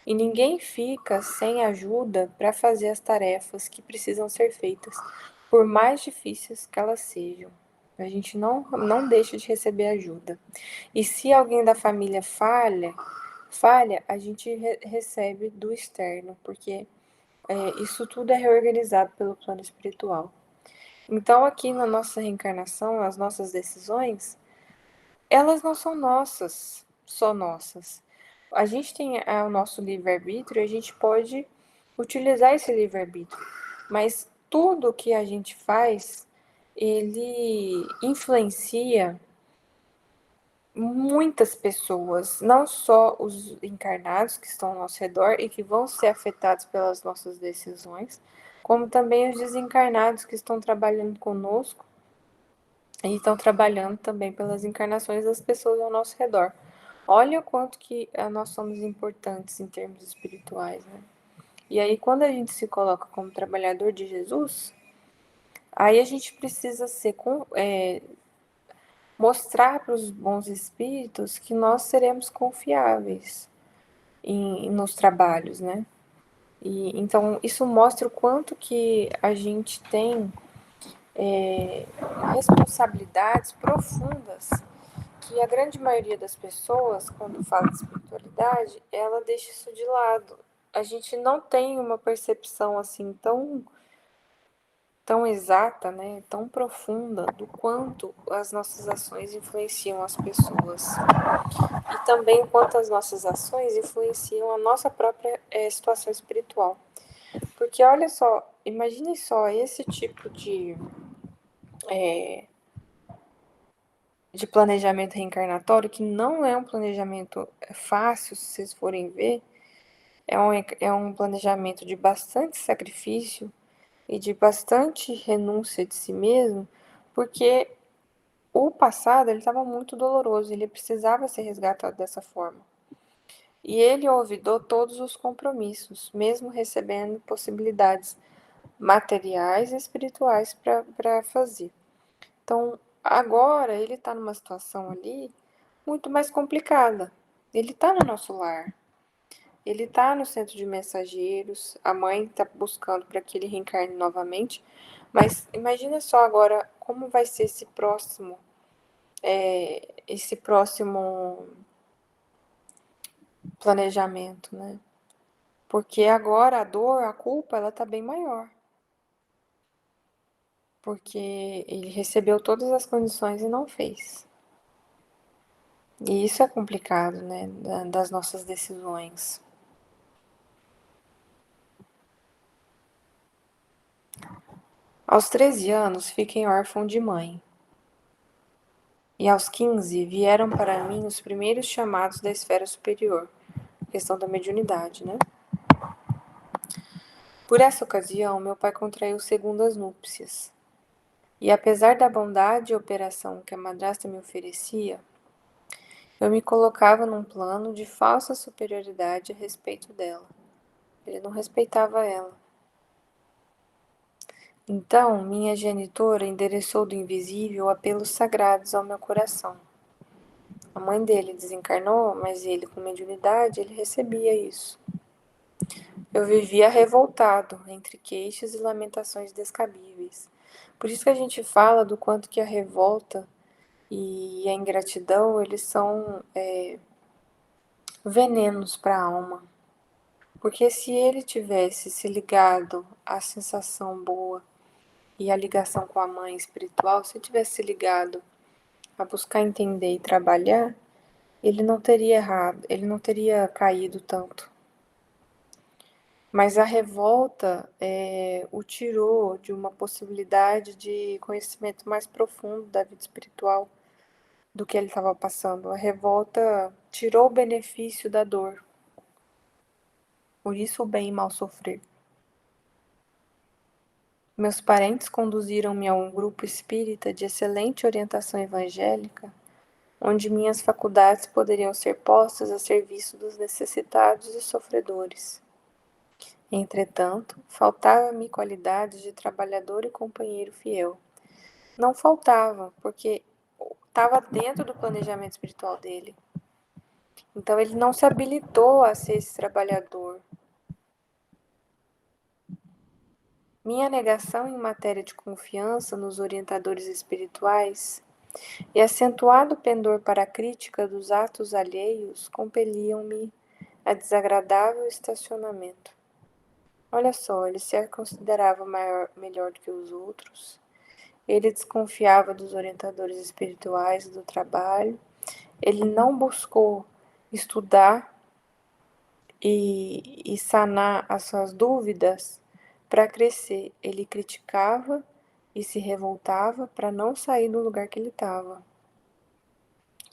E ninguém fica sem ajuda para fazer as tarefas que precisam ser feitas, por mais difíceis que elas sejam. A gente não deixa de receber ajuda. E se alguém da família falha, a gente recebe do externo, porque isso tudo é reorganizado pelo plano espiritual. Então, aqui na nossa reencarnação, as nossas decisões, elas não são nossas, só nossas. A gente tem o nosso livre-arbítrio e a gente pode utilizar esse livre-arbítrio, mas tudo que a gente faz, ele influencia muitas pessoas, não só os encarnados que estão ao nosso redor e que vão ser afetados pelas nossas decisões, como também os desencarnados que estão trabalhando conosco e estão trabalhando também pelas encarnações das pessoas ao nosso redor. Olha o quanto que nós somos importantes em termos espirituais, né? E aí, quando a gente se coloca como trabalhador de Jesus, aí a gente precisa mostrar para os bons espíritos que nós seremos confiáveis nos trabalhos, né? E então isso mostra o quanto que a gente tem responsabilidades profundas que a grande maioria das pessoas, quando fala de espiritualidade, ela deixa isso de lado. A gente não tem uma percepção assim tão exata, né, tão profunda do quanto as nossas ações influenciam as pessoas e também o quanto as nossas ações influenciam a nossa própria situação espiritual. Porque olha só, imagine só esse tipo de planejamento reencarnatório, que não é um planejamento fácil, se vocês forem ver, é um planejamento de bastante sacrifício e de bastante renúncia de si mesmo, porque o passado ele estava muito doloroso, ele precisava ser resgatado dessa forma. E ele olvidou todos os compromissos, mesmo recebendo possibilidades materiais e espirituais para fazer. Então, agora ele está numa situação ali muito mais complicada. Ele está no nosso lar, ele está no centro de mensageiros, a mãe está buscando para que ele reencarne novamente, mas imagina só agora como vai ser esse próximo planejamento, né? Porque agora a dor, a culpa, ela tá bem maior. Porque ele recebeu todas as condições e não fez. E isso é complicado, né? Das nossas decisões. Aos 13 anos, fiquei órfão de mãe. E aos 15, vieram para mim os primeiros chamados da esfera superior. Questão da mediunidade, né? Por essa ocasião, meu pai contraiu segundas núpcias. E apesar da bondade e operação que a madrasta me oferecia, eu me colocava num plano de falsa superioridade a respeito dela. Ele não respeitava ela. Então, minha genitora endereçou do invisível apelos sagrados ao meu coração. A mãe dele desencarnou, mas ele, com mediunidade, ele recebia isso. Eu vivia revoltado, entre queixas e lamentações descabíveis. Por isso que a gente fala do quanto que a revolta e a ingratidão, eles são venenos para a alma. Porque se ele tivesse se ligado à sensação boa e à ligação com a mãe espiritual, se ele tivesse se ligado a buscar entender e trabalhar, ele não teria errado, ele não teria caído tanto. Mas a revolta o tirou de uma possibilidade de conhecimento mais profundo da vida espiritual do que ele estava passando. A revolta tirou o benefício da dor. Por isso o bem e mal sofrer. Meus parentes conduziram-me a um grupo espírita de excelente orientação evangélica, onde minhas faculdades poderiam ser postas a serviço dos necessitados e sofredores. Entretanto, faltava-me qualidades de trabalhador e companheiro fiel. Não faltava, porque estava dentro do planejamento espiritual dele. Então ele não se habilitou a ser esse trabalhador. Minha negação em matéria de confiança nos orientadores espirituais e acentuado pendor para a crítica dos atos alheios compeliam-me a desagradável estacionamento. Olha só, ele se considerava melhor do que os outros, ele desconfiava dos orientadores espirituais do trabalho, ele não buscou estudar e sanar as suas dúvidas para crescer. Ele criticava e se revoltava para não sair do lugar que ele estava.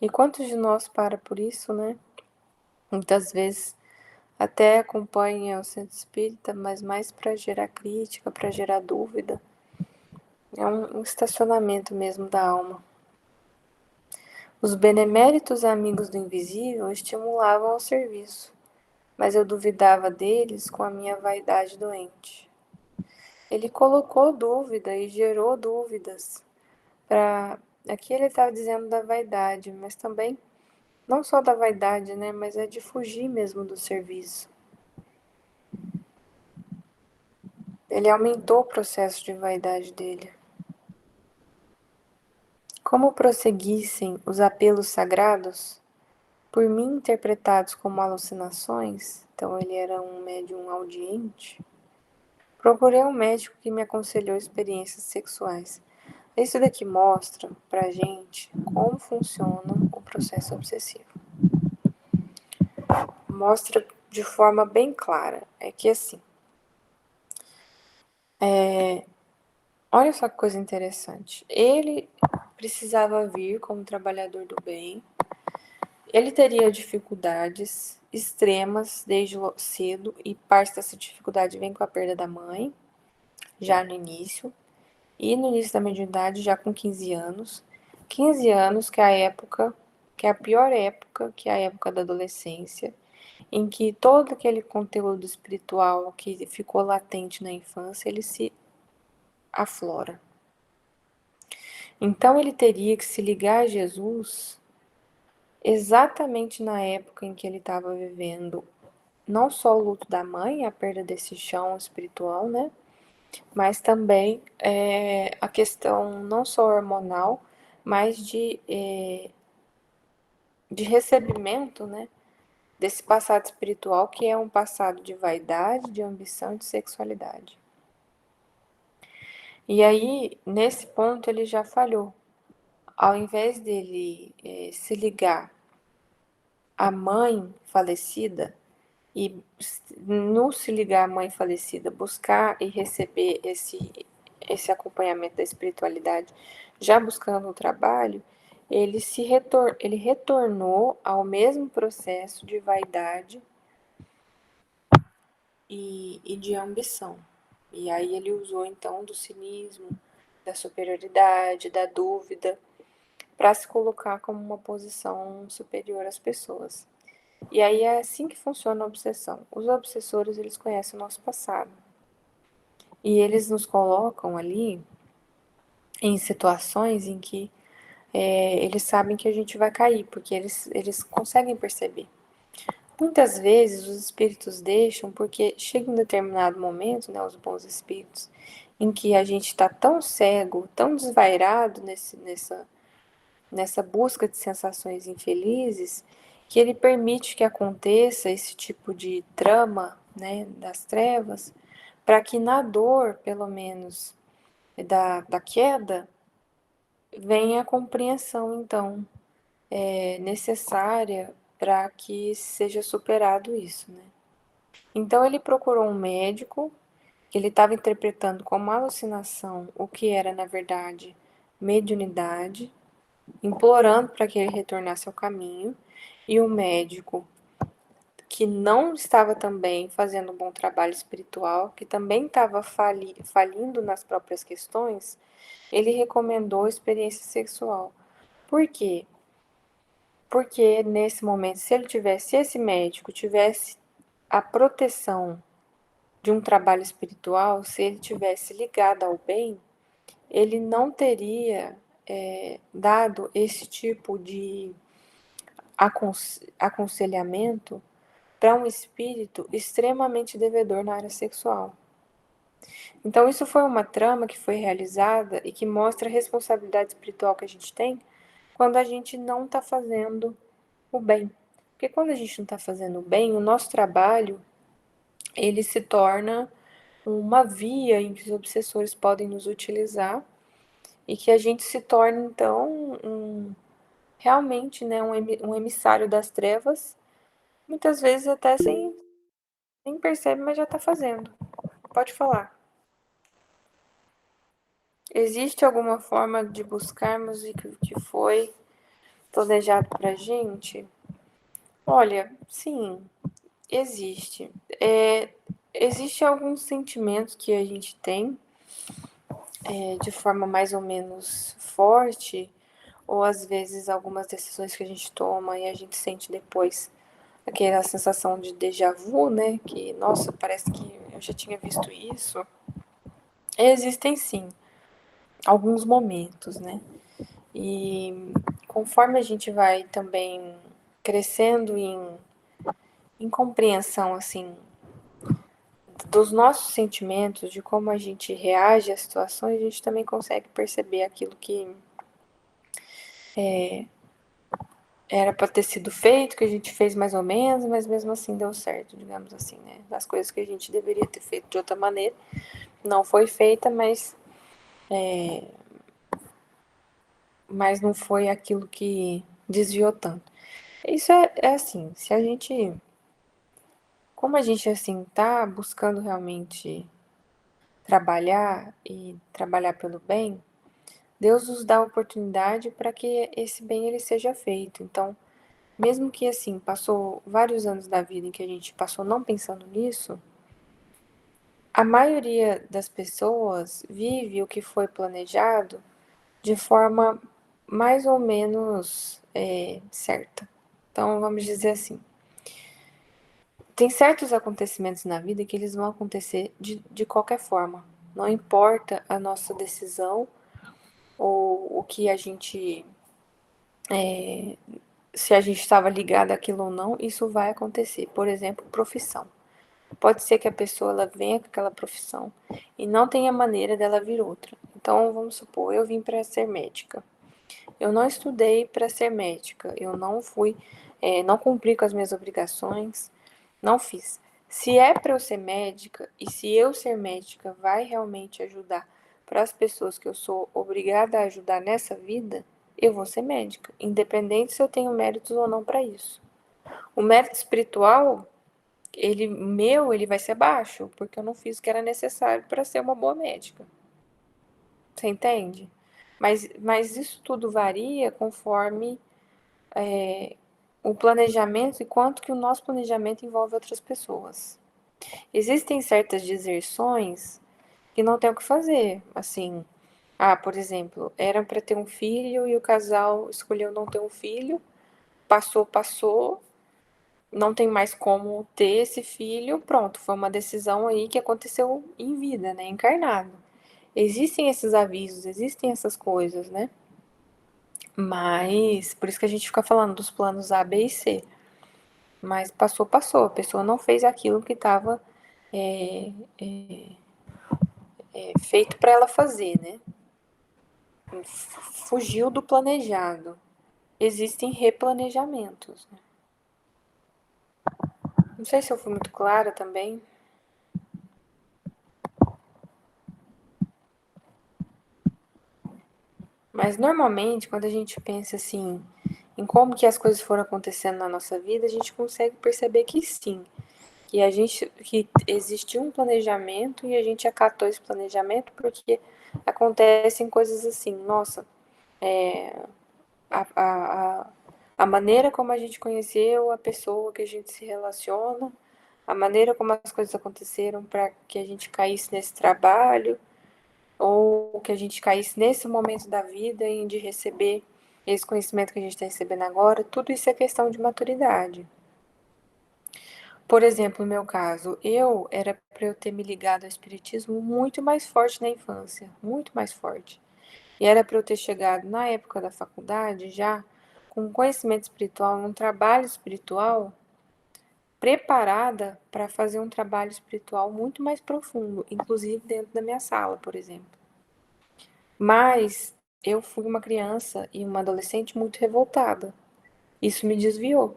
E quantos de nós para por isso, né? Muitas vezes até acompanha o centro espírita, mas mais para gerar crítica, para gerar dúvida. É um estacionamento mesmo da alma. Os beneméritos amigos do invisível estimulavam ao serviço, mas eu duvidava deles com a minha vaidade doente. Ele colocou dúvida e gerou dúvidas. Aqui ele estava dizendo da vaidade, mas também não só da vaidade, né, mas é de fugir mesmo do serviço. Ele aumentou o processo de vaidade dele. Como prosseguissem os apelos sagrados, por mim interpretados como alucinações, então ele era um médium audiente, procurei um médico que me aconselhou experiências sexuais. Isso daqui mostra pra gente como funciona o processo obsessivo. Mostra de forma bem clara. É que assim, Olha só que coisa interessante. Ele precisava vir como trabalhador do bem. Ele teria dificuldades extremas desde cedo, e parte dessa dificuldade vem com a perda da mãe, já no início, e no início da mediunidade, já com 15 anos. 15 anos, que é a época, que é a pior época, que é a época da adolescência, em que todo aquele conteúdo espiritual que ficou latente na infância, ele se aflora. Então ele teria que se ligar a Jesus exatamente na época em que ele estava vivendo não só o luto da mãe, a perda desse chão espiritual, né? Mas também a questão não só hormonal, mas de recebimento, né? Desse passado espiritual, que é um passado de vaidade, de ambição e de sexualidade. E aí, nesse ponto, ele já falhou. Ao invés dele se ligar à mãe falecida, e no se ligar à mãe falecida, buscar e receber esse acompanhamento da espiritualidade, já buscando o trabalho, ele retornou ao mesmo processo de vaidade e de ambição. E aí ele usou então do cinismo, da superioridade, da dúvida, para se colocar como uma posição superior às pessoas. E aí é assim que funciona a obsessão. Os obsessores, eles conhecem o nosso passado. E eles nos colocam ali em situações em que eles sabem que a gente vai cair, porque eles conseguem perceber. Muitas vezes os espíritos deixam, porque chega um determinado momento, né, os bons espíritos, em que a gente está tão cego, tão desvairado nessa busca de sensações infelizes, que ele permite que aconteça esse tipo de trama, né, das trevas, para que na dor, pelo menos, da queda, venha a compreensão, então, necessária para que seja superado isso, né? Então ele procurou um médico, que ele estava interpretando como alucinação o que era, na verdade, mediunidade, implorando para que ele retornasse ao caminho, e o médico, que não estava também fazendo um bom trabalho espiritual, que também estava falindo nas próprias questões, ele recomendou experiência sexual. Por quê? Porque nesse momento, se esse médico tivesse a proteção de um trabalho espiritual, se ele tivesse ligado ao bem, ele não teria dado esse tipo de aconselhamento para um espírito extremamente devedor na área sexual. Então, isso foi uma trama que foi realizada e que mostra a responsabilidade espiritual que a gente tem quando a gente não está fazendo o bem. Porque quando a gente não está fazendo o bem, o nosso trabalho ele se torna uma via em que os obsessores podem nos utilizar e que a gente se torna, então, realmente, né, um emissário das trevas, muitas vezes até sem nem percebe, mas já está fazendo. Pode falar. Existe alguma forma de buscarmos o que foi planejado para a gente? Olha, sim, existe. Existe alguns sentimentos que a gente tem de forma mais ou menos forte, ou às vezes algumas decisões que a gente toma e a gente sente depois aquela sensação de déjà vu, né? Que, nossa, parece que eu já tinha visto isso. Existem sim alguns momentos, né? E conforme a gente vai também crescendo em compreensão, assim, dos nossos sentimentos, de como a gente reage às situações, a gente também consegue perceber aquilo que era para ter sido feito, que a gente fez mais ou menos, mas mesmo assim deu certo, digamos assim, né? Das coisas que a gente deveria ter feito de outra maneira, não foi feita, mas não foi aquilo que desviou tanto. Isso é assim, se a gente, como a gente assim tá buscando realmente trabalhar e trabalhar pelo bem, Deus nos dá a oportunidade para que esse bem ele seja feito. Então, mesmo que assim, passou vários anos da vida em que a gente passou não pensando nisso, a maioria das pessoas vive o que foi planejado de forma mais ou menos certa. Então, vamos dizer assim, tem certos acontecimentos na vida que eles vão acontecer de qualquer forma. Não importa a nossa decisão ou o que a gente, se a gente estava ligado àquilo ou não, isso vai acontecer. Por exemplo, profissão. Pode ser que a pessoa ela venha com aquela profissão e não tenha maneira dela vir outra. Então, vamos supor, eu vim para ser médica. Eu não estudei para ser médica, eu não fui, não cumpri com as minhas obrigações, não fiz. Se é para eu ser médica e se eu ser médica vai realmente ajudar para as pessoas que eu sou obrigada a ajudar nessa vida, eu vou ser médica, independente se eu tenho méritos ou não para isso. O mérito espiritual, ele vai ser baixo, porque eu não fiz o que era necessário para ser uma boa médica. Você entende? Mas isso tudo varia conforme o planejamento e quanto que o nosso planejamento envolve outras pessoas. Existem certas deserções que não tem o que fazer. Assim, por exemplo, era para ter um filho e o casal escolheu não ter um filho, passou, não tem mais como ter esse filho, pronto, foi uma decisão aí que aconteceu em vida, né, encarnado. Existem esses avisos, existem essas coisas, né? Mas por isso que a gente fica falando dos planos A, B e C. Mas passou. A pessoa não fez aquilo que estava feito para ela fazer, né? Fugiu do planejado. Existem replanejamentos. Né? Não sei se eu fui muito clara também. Mas normalmente, quando a gente pensa assim, em como que as coisas foram acontecendo na nossa vida, a gente consegue perceber que sim, que existiu um planejamento e a gente acatou esse planejamento porque acontecem coisas assim, nossa, a, a, a maneira como a gente conheceu a pessoa que a gente se relaciona, a maneira como as coisas aconteceram para que a gente caísse nesse trabalho, ou que a gente caísse nesse momento da vida em de receber esse conhecimento que a gente está recebendo agora, tudo isso é questão de maturidade. Por exemplo, no meu caso, eu era para eu ter me ligado ao espiritismo muito mais forte na infância, muito mais forte. E era para eu ter chegado na época da faculdade já com conhecimento espiritual, um trabalho espiritual, preparada para fazer um trabalho espiritual muito mais profundo, inclusive dentro da minha sala, por exemplo. Mas eu fui uma criança e uma adolescente muito revoltada. Isso me desviou.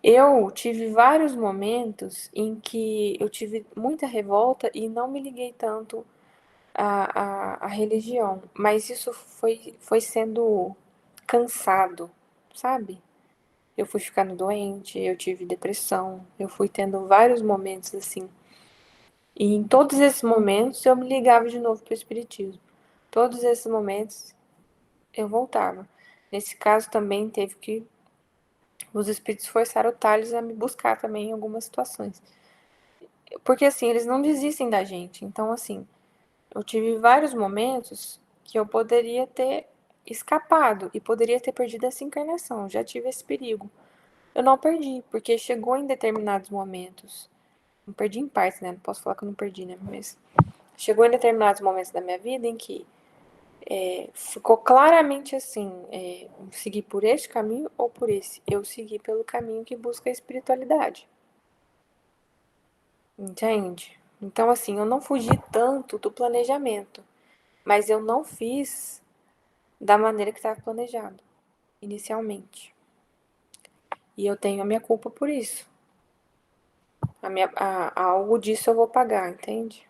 Eu tive vários momentos em que eu tive muita revolta e não me liguei tanto à religião, mas isso foi sendo cansado, sabe? Eu fui ficando doente, eu tive depressão, eu fui tendo vários momentos assim. E em todos esses momentos eu me ligava de novo para o Espiritismo. Todos esses momentos eu voltava. Nesse caso também teve que os espíritos forçaram o Thales a me buscar também em algumas situações. Porque assim, eles não desistem da gente. Então, assim, eu tive vários momentos que eu poderia ter escapado e poderia ter perdido essa encarnação. Já tive esse perigo. Eu não perdi, porque chegou em determinados momentos. Não perdi em partes, né? Não posso falar que eu não perdi, né? Mas chegou em determinados momentos da minha vida em que ficou claramente assim: seguir por este caminho ou por esse. Eu segui pelo caminho que busca a espiritualidade. Entende? Então, assim, eu não fugi tanto do planejamento, mas eu não fiz da maneira que estava planejado, inicialmente. E eu tenho a minha culpa por isso. Algo disso eu vou pagar, entende?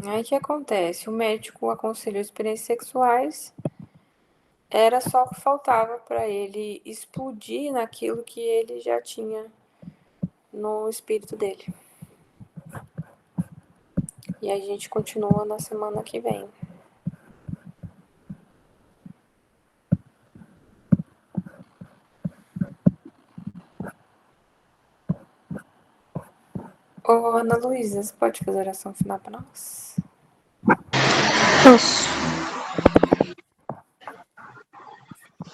Aí o que acontece? O médico aconselhou experiências sexuais, era só o que faltava para ele explodir naquilo que ele já tinha no espírito dele. E a gente continua na semana que vem. Ô, Ana Luísa, você pode fazer oração final para nós? Posso.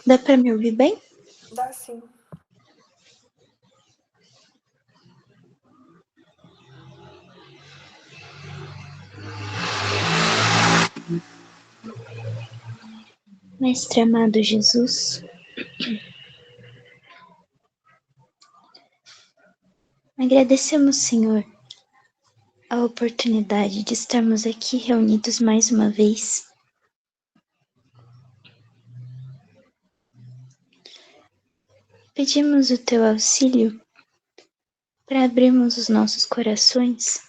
Dá para me ouvir bem? Dá sim. Mestre amado Jesus, agradecemos, Senhor, a oportunidade de estarmos aqui reunidos mais uma vez. Pedimos o teu auxílio para abrirmos os nossos corações,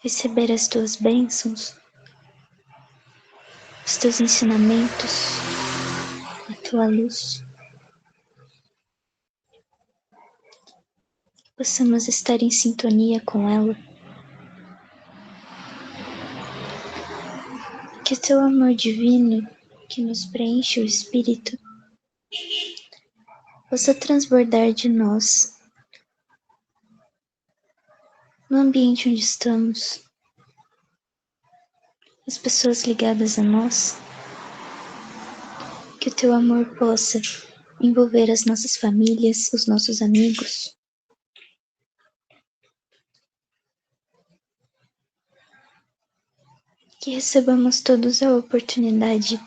receber as tuas bênçãos, os teus ensinamentos, a tua luz. Possamos estar em sintonia com ela. Que o teu amor divino, que nos preenche o espírito, possa transbordar de nós no ambiente onde estamos, as pessoas ligadas a nós, que o teu amor possa envolver as nossas famílias, os nossos amigos. Que recebamos todos a oportunidade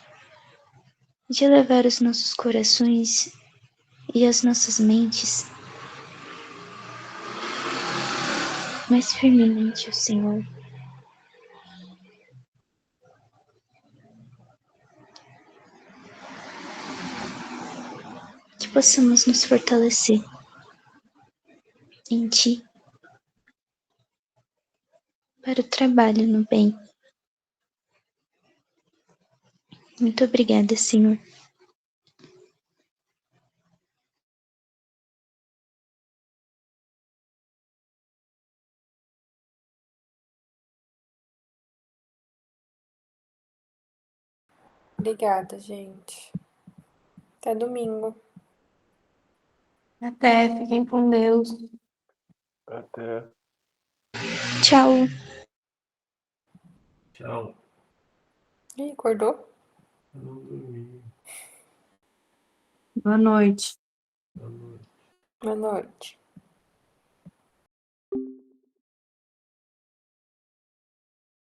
de elevar os nossos corações e as nossas mentes mais firmemente ao Senhor. Que possamos nos fortalecer em Ti para o trabalho no bem. Muito obrigada, Senhor. Obrigada, gente. Até domingo. Até, fiquem com Deus. Até. Tchau. Tchau. Ih, acordou? Eu não dormi. Boa noite. Boa noite. Boa noite.